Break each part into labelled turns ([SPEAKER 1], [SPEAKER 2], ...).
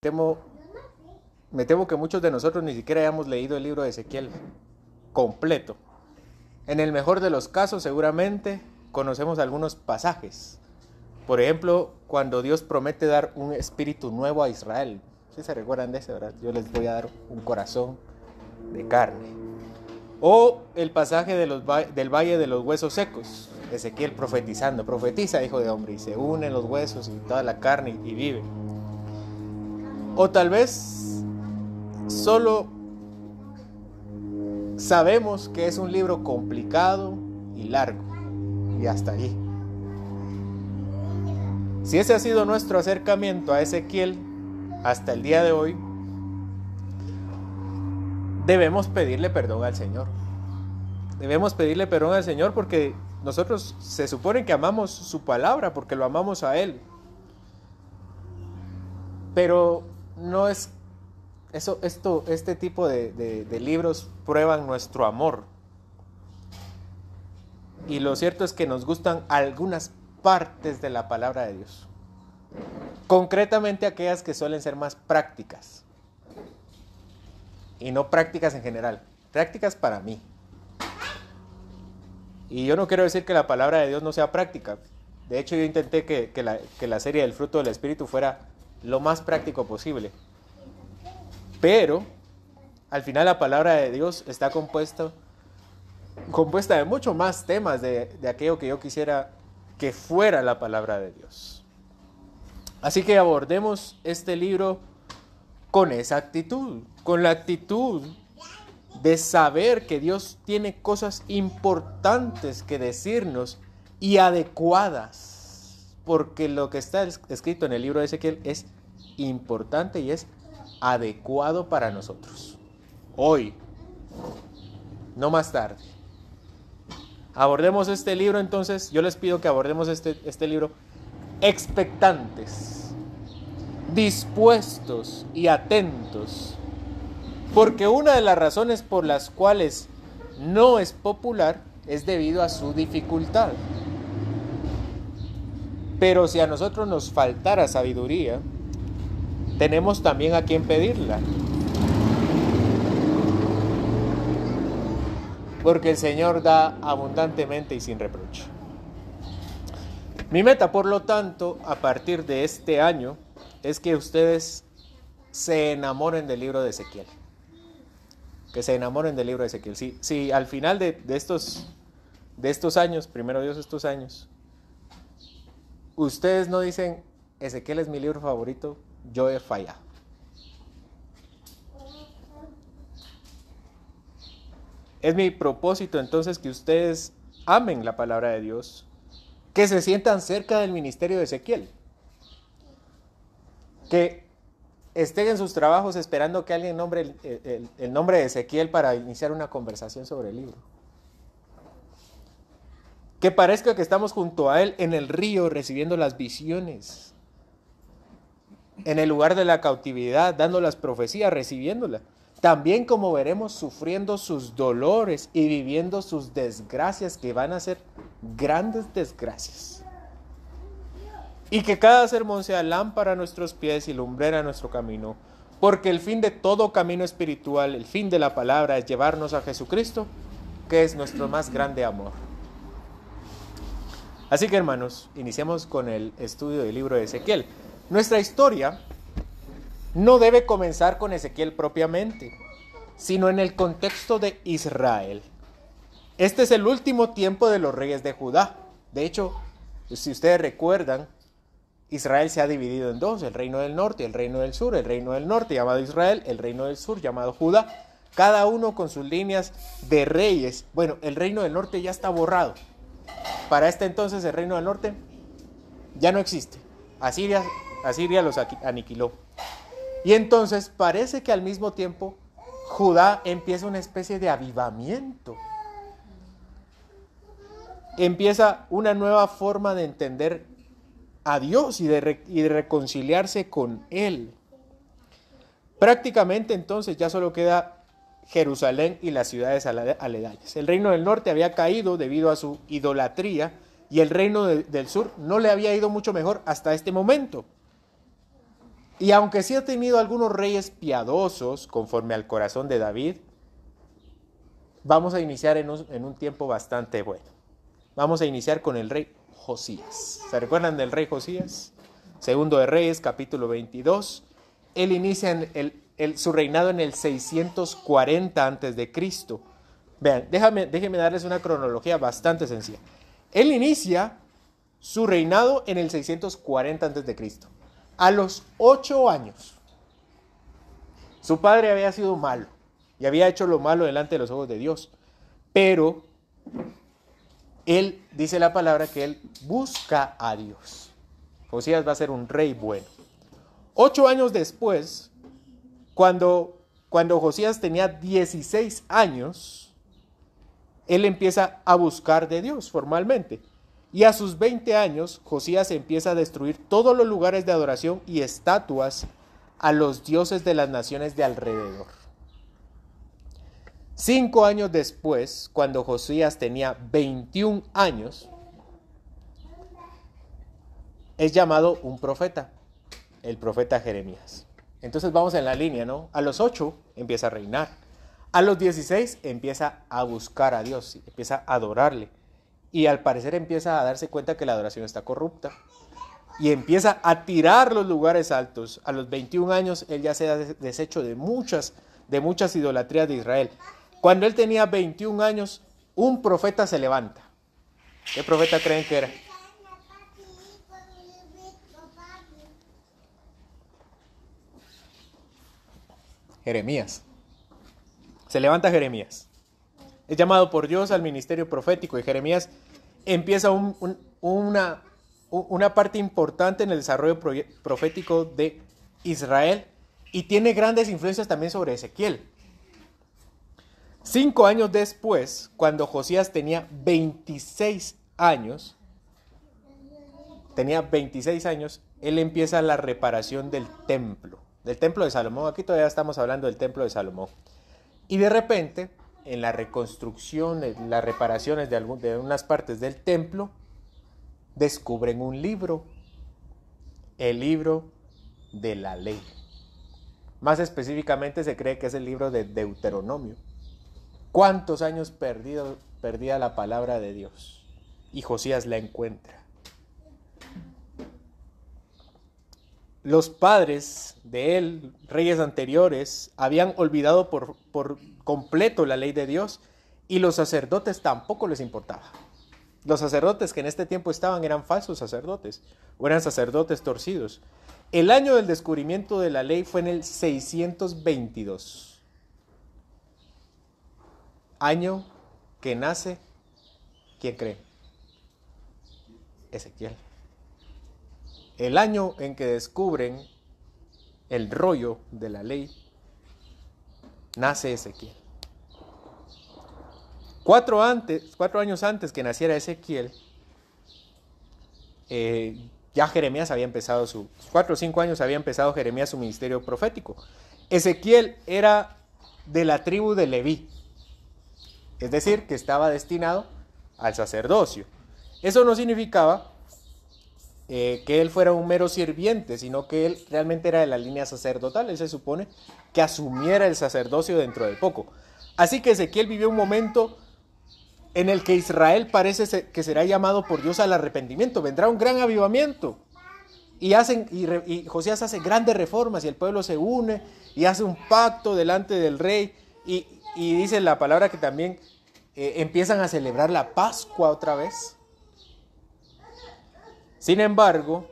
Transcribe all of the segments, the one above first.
[SPEAKER 1] temo, me temo que muchos de nosotros ni siquiera hayamos leído el libro de Ezequiel completo. En el mejor de los casos, seguramente conocemos algunos pasajes. Por ejemplo, cuando Dios promete dar un espíritu nuevo a Israel. ¿Sí se recuerdan de eso, verdad? Yo les voy a dar un corazón de carne. O el pasaje del valle de los huesos secos. Ezequiel profetizando. Profetiza, hijo de hombre, y se unen los huesos y toda la carne y vive. O tal vez solo sabemos que es un libro complicado y largo. Y hasta allí. Si ese ha sido nuestro acercamiento a Ezequiel hasta el día de hoy, debemos pedirle perdón al Señor. Debemos pedirle perdón al Señor porque nosotros se supone que amamos su palabra, porque lo amamos a Él. Pero no es este tipo de libros prueban nuestro amor. Y lo cierto es que nos gustan algunas partes de la palabra de Dios. Concretamente aquellas que suelen ser más prácticas. Y no prácticas en general. Prácticas para mí. Y yo no quiero decir que la palabra de Dios no sea práctica. De hecho, yo intenté que la serie del fruto del Espíritu fuera lo más práctico posible. Pero, al final la palabra de Dios está compuesta de mucho más temas de aquello que yo quisiera que fuera la palabra de Dios. Así que abordemos este libro con esa actitud, con la actitud de saber que Dios tiene cosas importantes que decirnos y adecuadas, porque lo que está escrito en el libro de Ezequiel es importante y es adecuado para nosotros. Hoy, no más tarde. Abordemos este libro entonces, yo les pido que abordemos este libro expectantes, dispuestos y atentos, porque una de las razones por las cuales no es popular es debido a su dificultad. Pero si a nosotros nos faltara sabiduría, tenemos también a quien pedirla. Porque el Señor da abundantemente y sin reproche. Mi meta, por lo tanto, a partir de este año, es que ustedes se enamoren del libro de Ezequiel. Que se enamoren del libro de Ezequiel. Si al final de estos años, primero Dios estos años, ustedes no dicen, Ezequiel es mi libro favorito, yo he fallado. Es mi propósito entonces que ustedes amen la palabra de Dios, que se sientan cerca del ministerio de Ezequiel, que estén en sus trabajos esperando que alguien nombre el nombre de Ezequiel para iniciar una conversación sobre el libro. Que parezca que estamos junto a él en el río recibiendo las visiones, en el lugar de la cautividad, dando las profecías, recibiéndolas. También, como veremos, sufriendo sus dolores y viviendo sus desgracias, que van a ser grandes desgracias. Y que cada sermón sea lámpara a nuestros pies y lumbrera a nuestro camino. Porque el fin de todo camino espiritual, el fin de la palabra, es llevarnos a Jesucristo, que es nuestro más grande amor. Así que, hermanos, iniciemos con el estudio del libro de Ezequiel. Nuestra historia no debe comenzar con Ezequiel propiamente, sino en el contexto de Israel. Este es el último tiempo de los reyes de Judá. De hecho, si ustedes recuerdan, Israel se ha dividido en dos, el reino del norte y el reino del sur. El reino del norte llamado Israel, el reino del sur llamado Judá. Cada uno con sus líneas de reyes. Bueno, el reino del norte ya está borrado. Para este entonces el reino del norte ya no existe. Asiria los aniquiló. Y entonces parece que al mismo tiempo Judá empieza una especie de avivamiento. Empieza una nueva forma de entender a Dios y de reconciliarse con Él. Prácticamente entonces ya solo queda Jerusalén y las ciudades aledañas. El reino del norte había caído debido a su idolatría y el reino del sur no le había ido mucho mejor hasta este momento. Y aunque sí ha tenido algunos reyes piadosos conforme al corazón de David, vamos a iniciar en un tiempo bastante bueno. Vamos a iniciar con el rey Josías. ¿Se recuerdan del rey Josías? Segundo de Reyes, capítulo 22. Él inicia su reinado en el 640 a.C. Vean, déjenme darles una cronología bastante sencilla. Él inicia su reinado en el 640 a.C. A los 8 años, su padre había sido malo y había hecho lo malo delante de los ojos de Dios. Pero él, dice la palabra, que él busca a Dios. Josías va a ser un rey bueno. 8 años después, cuando Josías tenía 16 años, él empieza a buscar de Dios formalmente. Y a sus 20 años, Josías empieza a destruir todos los lugares de adoración y estatuas a los dioses de las naciones de alrededor. 5 años después, cuando Josías tenía 21 años, es llamado un profeta, el profeta Jeremías. Entonces vamos en la línea, ¿no? A los 8 empieza a reinar. A los 16 empieza a buscar a Dios, empieza a adorarle. Y al parecer empieza a darse cuenta que la adoración está corrupta. Y empieza a tirar los lugares altos. A los 21 años él ya se ha deshecho de muchas idolatrías de Israel. Cuando él tenía 21 años, un profeta se levanta. ¿Qué profeta creen que era? Jeremías. Se levanta Jeremías. Es llamado por Dios al ministerio profético y Jeremías empieza una parte importante en el desarrollo profético de Israel y tiene grandes influencias también sobre Ezequiel. 5 años después, cuando Josías tenía 26 años, él empieza la reparación del templo de Salomón. Aquí todavía estamos hablando del templo de Salomón. Y de repente, en la reconstrucción, en las reparaciones de unas partes del templo, descubren un libro, el libro de la ley. Más específicamente se cree que es el libro de Deuteronomio. ¿Cuántos años perdía la palabra de Dios? Y Josías la encuentra. Los padres de él, reyes anteriores, habían olvidado por completo la ley de Dios y los sacerdotes tampoco les importaba. Los sacerdotes que en este tiempo estaban eran falsos sacerdotes o eran sacerdotes torcidos. El año del descubrimiento de la ley fue en el 622. Año que nace, ¿quién cree? Ezequiel. El año en que descubren el rollo de la ley, nace Ezequiel. 4 años antes que naciera Ezequiel, ya Jeremías había empezado 4 o 5 años había empezado Jeremías su ministerio profético. Ezequiel era de la tribu de Leví, es decir, que estaba destinado al sacerdocio. Eso no significaba que él fuera un mero sirviente, sino que él realmente era de la línea sacerdotal. Él se supone que asumiera el sacerdocio dentro de poco. Así que Ezequiel vivió un momento en el que Israel parece que será llamado por Dios al arrepentimiento. Vendrá un gran avivamiento. Y Josías hace grandes reformas y el pueblo se une y hace un pacto delante del rey. Y dice la palabra que también empiezan a celebrar la Pascua otra vez. Sin embargo,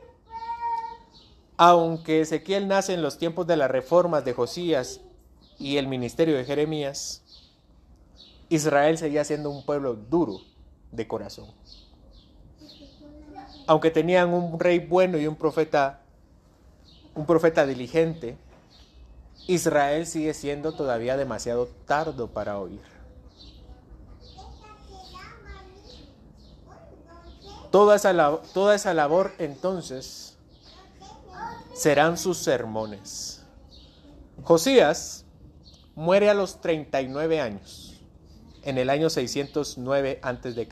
[SPEAKER 1] aunque Ezequiel nace en los tiempos de las reformas de Josías y el ministerio de Jeremías, Israel seguía siendo un pueblo duro de corazón. Aunque tenían un rey bueno y un profeta diligente, Israel sigue siendo todavía demasiado tardo para oír. Toda esa labor entonces serán sus sermones. Josías muere a los 39 años, en el año 609 a.C.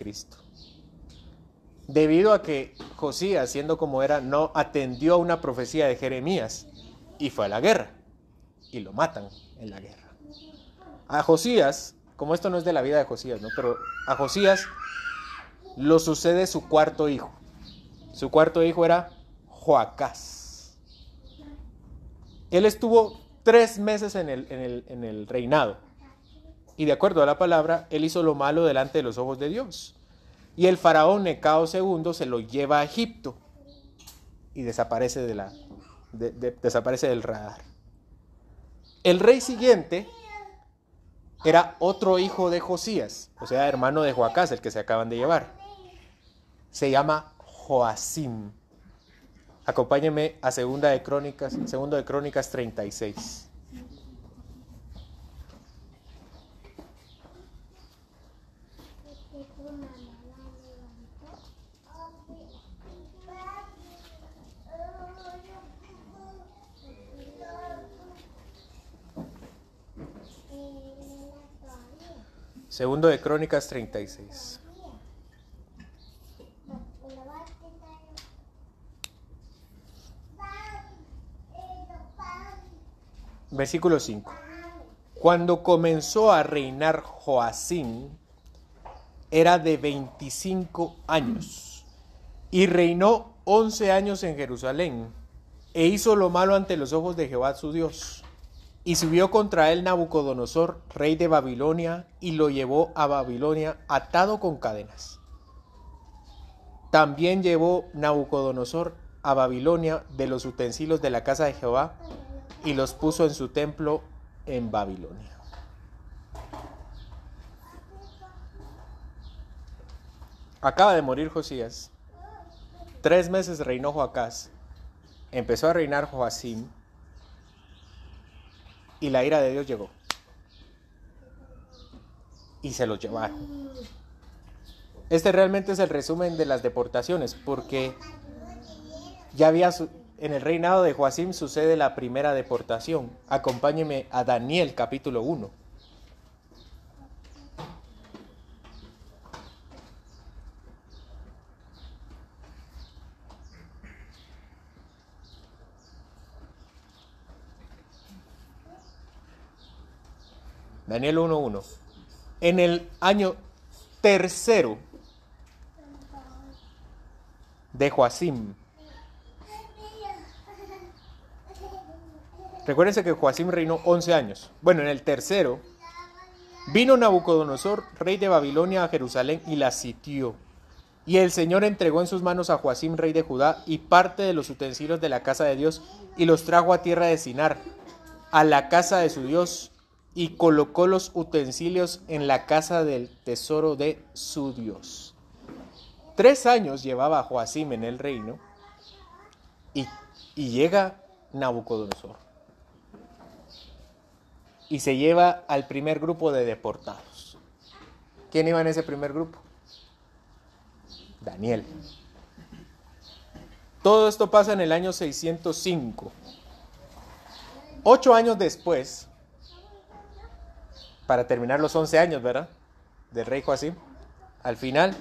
[SPEAKER 1] Debido a que Josías, siendo como era, no atendió a una profecía de Jeremías, y fue a la guerra. Y lo matan en la guerra. A Josías, como esto no es de la vida de Josías, ¿no? Pero a Josías lo sucede su cuarto hijo. Su cuarto hijo era Joacás. Él estuvo 3 meses en el reinado. Y de acuerdo a la palabra, él hizo lo malo delante de los ojos de Dios. Y el faraón Necao II se lo lleva a Egipto y desaparece, desaparece del radar. El rey siguiente era otro hijo de Josías, o sea, hermano de Joacás, el que se acaban de llevar. Se llama Joacim. Acompáñenme a segundo de Crónicas 36. Segundo de Crónicas 36. Versículo 5. Cuando comenzó a reinar Joacim, era de 25 años, y reinó 11 años en Jerusalén, e hizo lo malo ante los ojos de Jehová su Dios. Y subió contra él Nabucodonosor, rey de Babilonia, y lo llevó a Babilonia atado con cadenas. También llevó Nabucodonosor a Babilonia de los utensilios de la casa de Jehová, y los puso en su templo en Babilonia. Acaba de morir Josías. 3 meses reinó Joacás. Empezó a reinar Joacim. Y la ira de Dios llegó. Y se los llevaron. Este realmente es el resumen de las deportaciones, porque ya había en el reinado de Joacim sucede la primera deportación. Acompáñeme a Daniel capítulo 1. Daniel 1:1. En el año tercero de Joacim. Recuérdense que Joacim reinó 11 años. Bueno, en el tercero vino Nabucodonosor, rey de Babilonia, a Jerusalén y la sitió. Y el Señor entregó en sus manos a Joacim, rey de Judá, y parte de los utensilios de la casa de Dios, y los trajo a tierra de Sinar, a la casa de su Dios, y colocó los utensilios en la casa del tesoro de su Dios. 3 años llevaba Joacim en el reino, y llega Nabucodonosor. Y se lleva al primer grupo de deportados. ¿Quién iba en ese primer grupo? Daniel. Todo esto pasa en el año 605. 8 años después, para terminar los 11 años, ¿verdad?, del rey Joacim, al final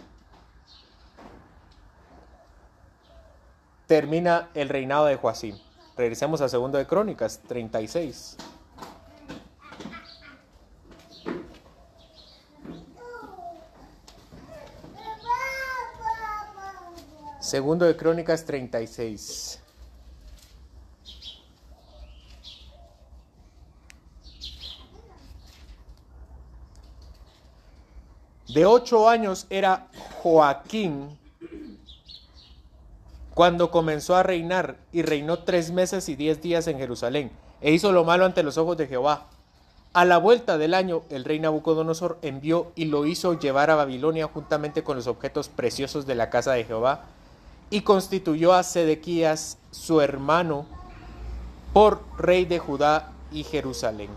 [SPEAKER 1] termina el reinado de Joacim. Regresemos a segundo de Crónicas 36. Segundo de Crónicas 36. De 8 años era Joaquín cuando comenzó a reinar, y reinó 3 meses y 10 días en Jerusalén, e hizo lo malo ante los ojos de Jehová. A la vuelta del año, el rey Nabucodonosor envió y lo hizo llevar a Babilonia juntamente con los objetos preciosos de la casa de Jehová, y constituyó a Sedequías, su hermano, por rey de Judá y Jerusalén.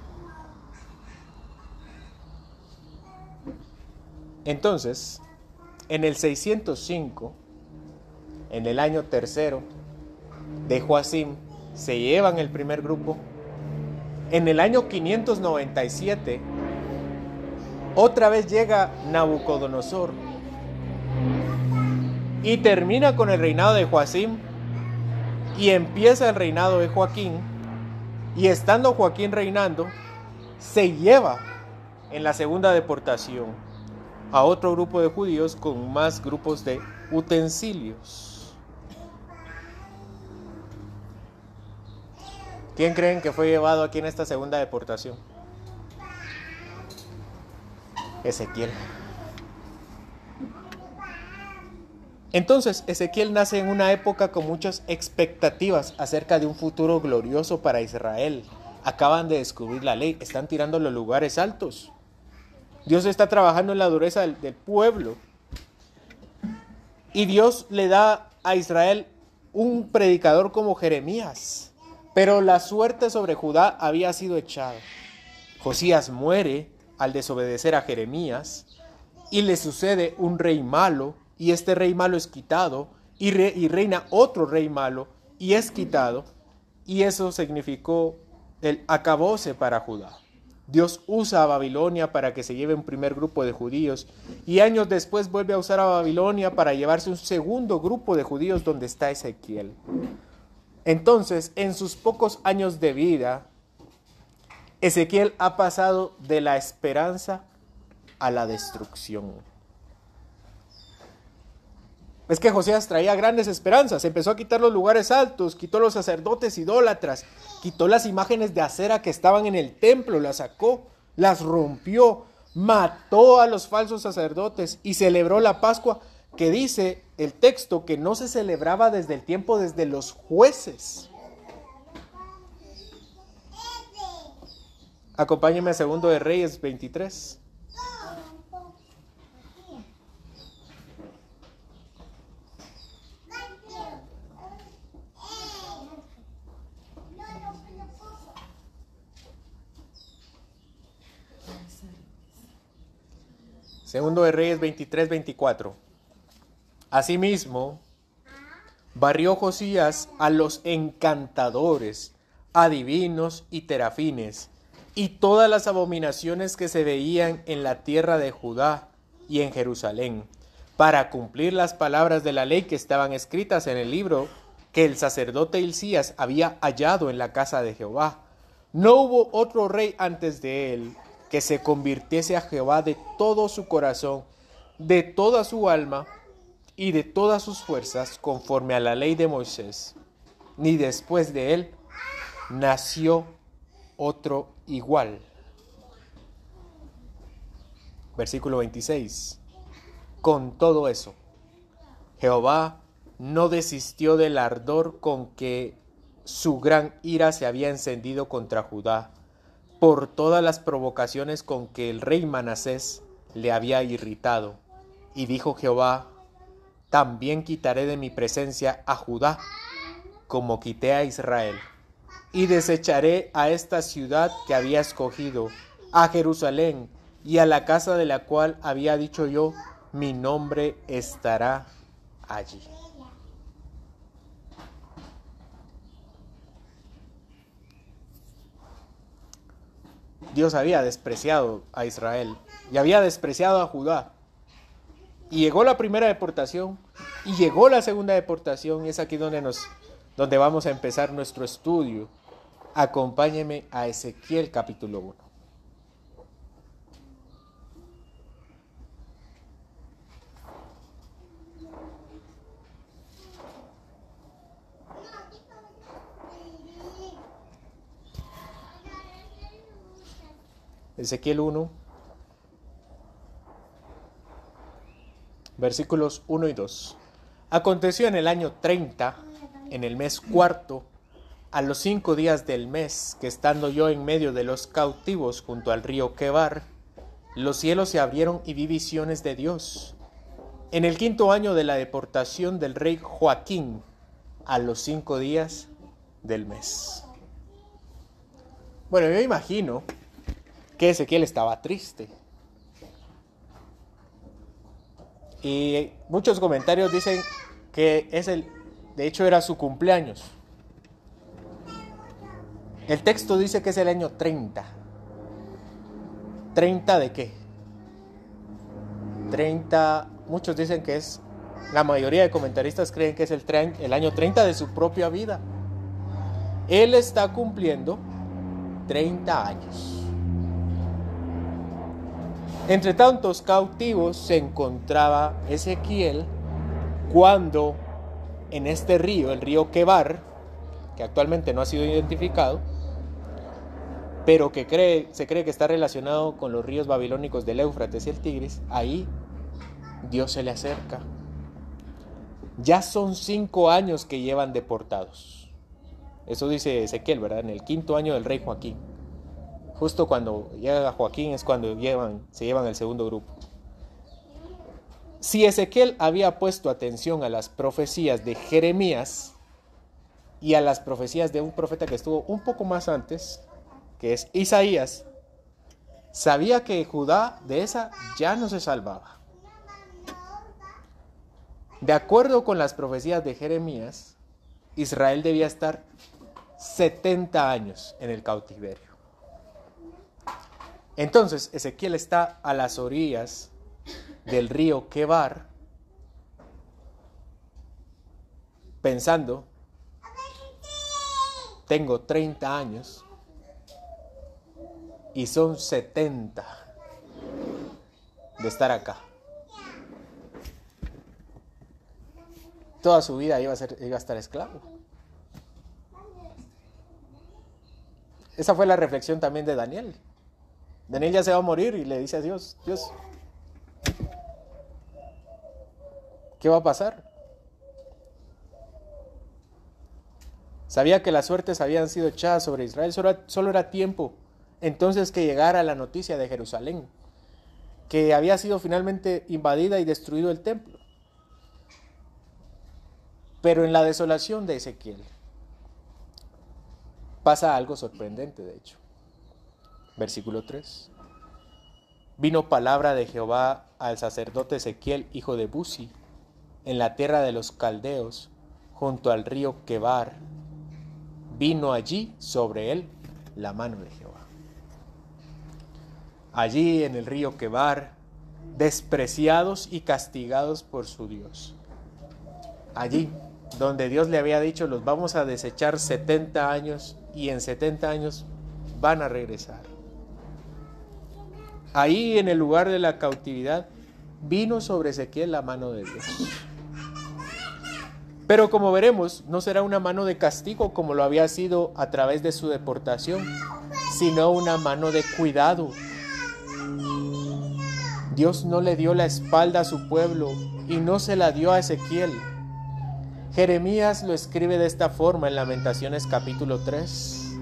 [SPEAKER 1] Entonces, en el 605, en el año tercero de Joacim, se llevan el primer grupo. En el año 597, otra vez llega Nabucodonosor y termina con el reinado de Joacim, y empieza el reinado de Joaquín, Y estando Joaquín reinando, se lleva en la segunda deportación a otro grupo de judíos con más grupos de utensilios. ¿Quién creen que fue llevado aquí en esta segunda deportación? Ezequiel. Entonces, Ezequiel nace en una época con muchas expectativas acerca de un futuro glorioso para Israel. Acaban de descubrir la ley, están tirando los lugares altos. Dios está trabajando en la dureza del pueblo. Y Dios le da a Israel un predicador como Jeremías. Pero la suerte sobre Judá había sido echada. Josías muere al desobedecer a Jeremías y le sucede un rey malo. Y este rey malo es quitado, y reina otro rey malo, y es quitado, y eso significó el acabose para Judá. Dios usa a Babilonia para que se lleve un primer grupo de judíos, y años después vuelve a usar a Babilonia para llevarse un segundo grupo de judíos donde está Ezequiel. Entonces, en sus pocos años de vida, Ezequiel ha pasado de la esperanza a la destrucción. Es que Josías traía grandes esperanzas, empezó a quitar los lugares altos, quitó los sacerdotes idólatras, quitó las imágenes de acera que estaban en el templo, las sacó, las rompió, mató a los falsos sacerdotes y celebró la Pascua, que dice el texto que no se celebraba desde el tiempo desde los jueces. Acompáñenme a 2 de Reyes 23. Segundo de Reyes 23, 24. Asimismo, barrió Josías a los encantadores, adivinos y terafines, y todas las abominaciones que se veían en la tierra de Judá y en Jerusalén, para cumplir las palabras de la ley que estaban escritas en el libro que el sacerdote Hilcías había hallado en la casa de Jehová. No hubo otro rey antes de él que se convirtiese a Jehová de todo su corazón, de toda su alma y de todas sus fuerzas, conforme a la ley de Moisés. Ni después de él nació otro igual. Versículo 26. Con todo eso, Jehová no desistió del ardor con que su gran ira se había encendido contra Judá, por todas las provocaciones con que el rey Manasés le había irritado. Y dijo Jehová: también quitaré de mi presencia a Judá, como quité a Israel, y desecharé a esta ciudad que había escogido, a Jerusalén, y a la casa de la cual había dicho yo: mi nombre estará allí. Dios había despreciado a Israel y había despreciado a Judá. Y llegó la primera deportación y llegó la segunda deportación, y es aquí donde vamos a empezar nuestro estudio. Acompáñeme a Ezequiel capítulo 1. Ezequiel 1, versículos 1 y 2. Aconteció en el año 30, en el mes cuarto, a los 5 días del mes, que estando yo en medio de los cautivos junto al río Quebar, los cielos se abrieron y vi visiones de Dios. En el 5.º año de la deportación del rey Joaquín, a los 5 días del mes. Bueno, yo imagino que Ezequiel estaba triste. Y muchos comentarios dicen que de hecho era su cumpleaños. El texto dice que es el año 30. ¿30 de qué? 30, muchos dicen que es, la mayoría de comentaristas creen que es el año 30 de su propia vida. Él está cumpliendo 30 años. Entre tantos cautivos se encontraba Ezequiel cuando en este río, el río Quebar, que actualmente no ha sido identificado, pero que se cree que está relacionado con los ríos babilónicos del Éufrates y el Tigris, ahí Dios se le acerca. Ya son 5 años que llevan deportados. Eso dice Ezequiel, ¿verdad? En el 5.º año del rey Joaquín. Justo cuando llega Joaquín es cuando se llevan el segundo grupo. Si Ezequiel había puesto atención a las profecías de Jeremías y a las profecías de un profeta que estuvo un poco más antes, que es Isaías, sabía que Judá de esa ya no se salvaba. De acuerdo con las profecías de Jeremías, Israel debía estar 70 años en el cautiverio. Entonces Ezequiel está a las orillas del río Quebar, pensando, tengo 30 años y son 70 de estar acá. Toda su vida iba a estar esclavo. Esa fue la reflexión también de Daniel. Daniel ya se va a morir y le dice a Dios, Dios, ¿qué va a pasar? Sabía que las suertes habían sido echadas sobre Israel, solo era tiempo entonces que llegara la noticia de Jerusalén, que había sido finalmente invadida y destruido el templo. Pero en la desolación de Ezequiel pasa algo sorprendente, de hecho. Versículo 3. Vino palabra de Jehová al sacerdote Ezequiel, hijo de Buzi, en la tierra de los caldeos, junto al río Quebar. Vino allí sobre él la mano de Jehová. Allí en el río Quebar, despreciados y castigados por su Dios. Allí donde Dios le había dicho, los vamos a desechar 70 años y en 70 años van a regresar. Ahí en el lugar de la cautividad vino sobre Ezequiel la mano de Dios. Pero como veremos, no será una mano de castigo como lo había sido a través de su deportación, sino una mano de cuidado. Dios no le dio la espalda a su pueblo y no se la dio a Ezequiel. Jeremías lo escribe de esta forma en Lamentaciones capítulo 3.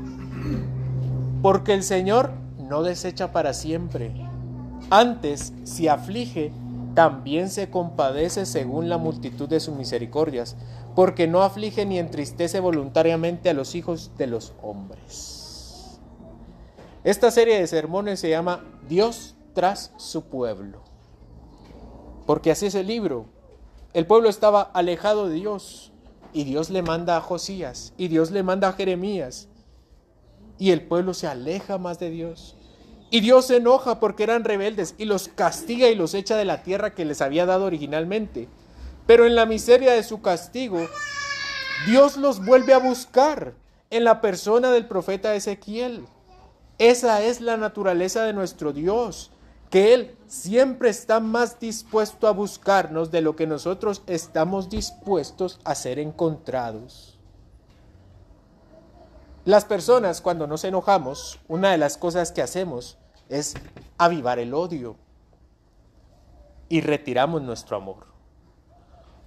[SPEAKER 1] Porque el Señor no desecha para siempre. Antes, si aflige, también se compadece según la multitud de sus misericordias, porque no aflige ni entristece voluntariamente a los hijos de los hombres. Esta serie de sermones se llama Dios tras su pueblo, porque así es el libro. El pueblo estaba alejado de Dios y Dios le manda a Josías y Dios le manda a Jeremías y el pueblo se aleja más de Dios y Dios se enoja porque eran rebeldes y los castiga y los echa de la tierra que les había dado originalmente. Pero en la miseria de su castigo, Dios los vuelve a buscar en la persona del profeta Ezequiel. Esa es la naturaleza de nuestro Dios, que Él siempre está más dispuesto a buscarnos de lo que nosotros estamos dispuestos a ser encontrados. Las personas, cuando nos enojamos, una de las cosas que hacemos es avivar el odio y retiramos nuestro amor.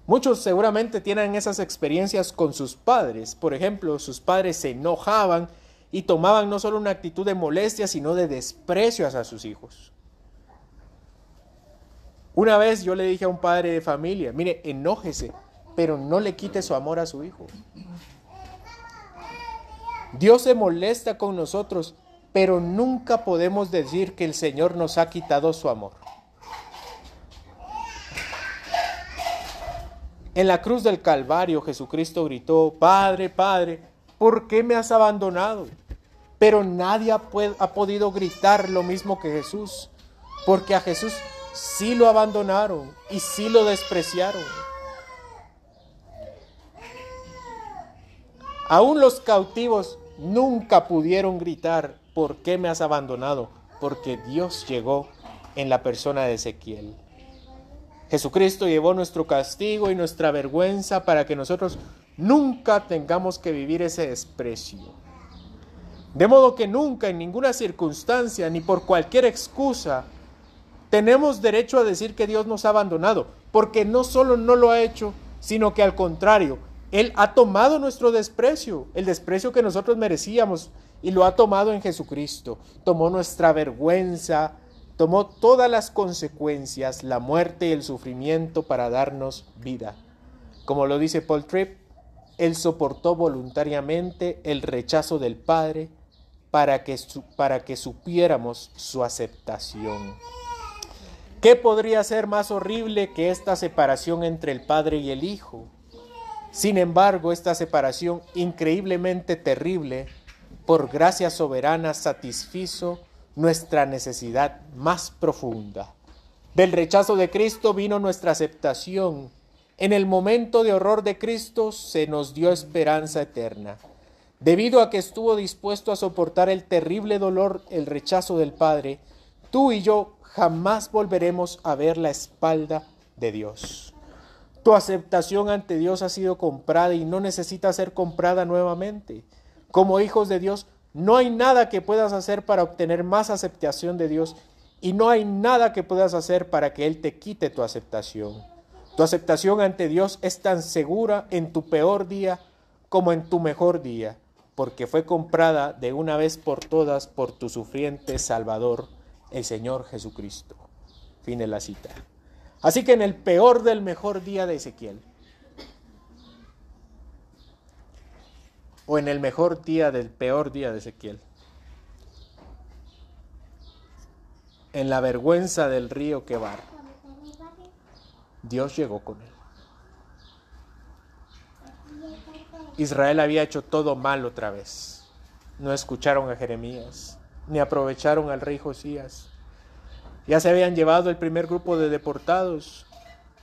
[SPEAKER 1] Muchos seguramente tienen esas experiencias con sus padres. Por ejemplo, sus padres se enojaban y tomaban no solo una actitud de molestia, sino de desprecio hacia sus hijos. Una vez yo le dije a un padre de familia, mire, enójese, pero no le quite su amor a su hijo. Dios se molesta con nosotros, pero nunca podemos decir que el Señor nos ha quitado su amor. En la cruz del Calvario, Jesucristo gritó, Padre, Padre, ¿por qué me has abandonado? Pero nadie ha podido gritar lo mismo que Jesús, porque a Jesús sí lo abandonaron y sí lo despreciaron. Aún los cautivos nunca pudieron gritar, ¿por qué me has abandonado? Porque Dios llegó en la persona de Ezequiel. Jesucristo llevó nuestro castigo y nuestra vergüenza para que nosotros nunca tengamos que vivir ese desprecio. De modo que nunca, en ninguna circunstancia, ni por cualquier excusa, tenemos derecho a decir que Dios nos ha abandonado, porque no solo no lo ha hecho, sino que al contrario, Él ha tomado nuestro desprecio, el desprecio que nosotros merecíamos, y lo ha tomado en Jesucristo. Tomó nuestra vergüenza, tomó todas las consecuencias, la muerte y el sufrimiento para darnos vida. Como lo dice Paul Tripp, Él soportó voluntariamente el rechazo del Padre para que supiéramos su aceptación. ¿Qué podría ser más horrible que esta separación entre el Padre y el Hijo? Sin embargo, esta separación increíblemente terrible, por gracia soberana, satisfizo nuestra necesidad más profunda. Del rechazo de Cristo vino nuestra aceptación. En el momento de horror de Cristo se nos dio esperanza eterna. Debido a que estuvo dispuesto a soportar el terrible dolor, el rechazo del Padre, tú y yo jamás volveremos a ver la espalda de Dios. Tu aceptación ante Dios ha sido comprada y no necesita ser comprada nuevamente. Como hijos de Dios, no hay nada que puedas hacer para obtener más aceptación de Dios y no hay nada que puedas hacer para que Él te quite tu aceptación. Tu aceptación ante Dios es tan segura en tu peor día como en tu mejor día, porque fue comprada de una vez por todas por tu sufriente Salvador, el Señor Jesucristo. Fin de la cita. Así que en el peor del mejor día de Ezequiel, o en el mejor día del peor día de Ezequiel, en la vergüenza del río Quebar, Dios llegó con él. Israel había hecho todo mal otra vez. No escucharon a Jeremías, ni aprovecharon al rey Josías. Ya se habían llevado el primer grupo de deportados,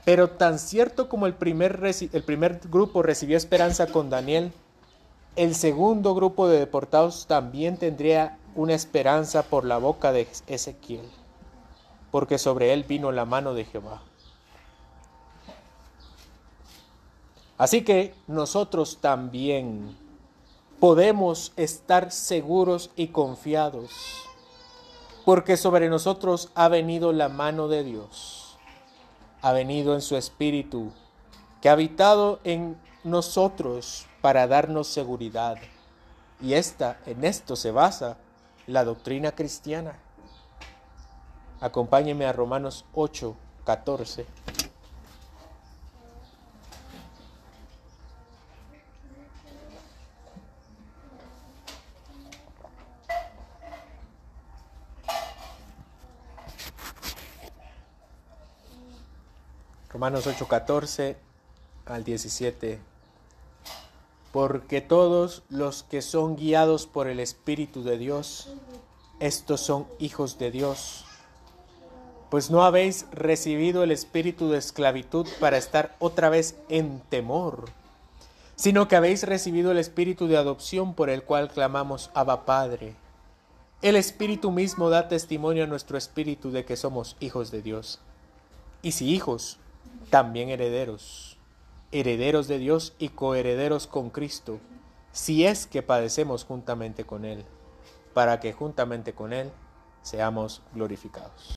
[SPEAKER 1] pero tan cierto como el primer grupo recibió esperanza con Daniel, el segundo grupo de deportados también tendría una esperanza por la boca de Ezequiel, porque sobre él vino la mano de Jehová. Así que nosotros también podemos estar seguros y confiados, porque sobre nosotros ha venido la mano de Dios, ha venido en su Espíritu, que ha habitado en nosotros para darnos seguridad. Y en esto se basa la doctrina cristiana. Acompáñenme a Romanos 8:14. Romanos 8:14 al 17. Porque todos los que son guiados por el Espíritu de Dios, estos son hijos de Dios. Pues no habéis recibido el espíritu de esclavitud para estar otra vez en temor, sino que habéis recibido el espíritu de adopción por el cual clamamos Abba Padre. El Espíritu mismo da testimonio a nuestro espíritu de que somos hijos de Dios. Y si hijos, también herederos, herederos de Dios y coherederos con Cristo, si es que padecemos juntamente con Él, para que juntamente con Él seamos glorificados.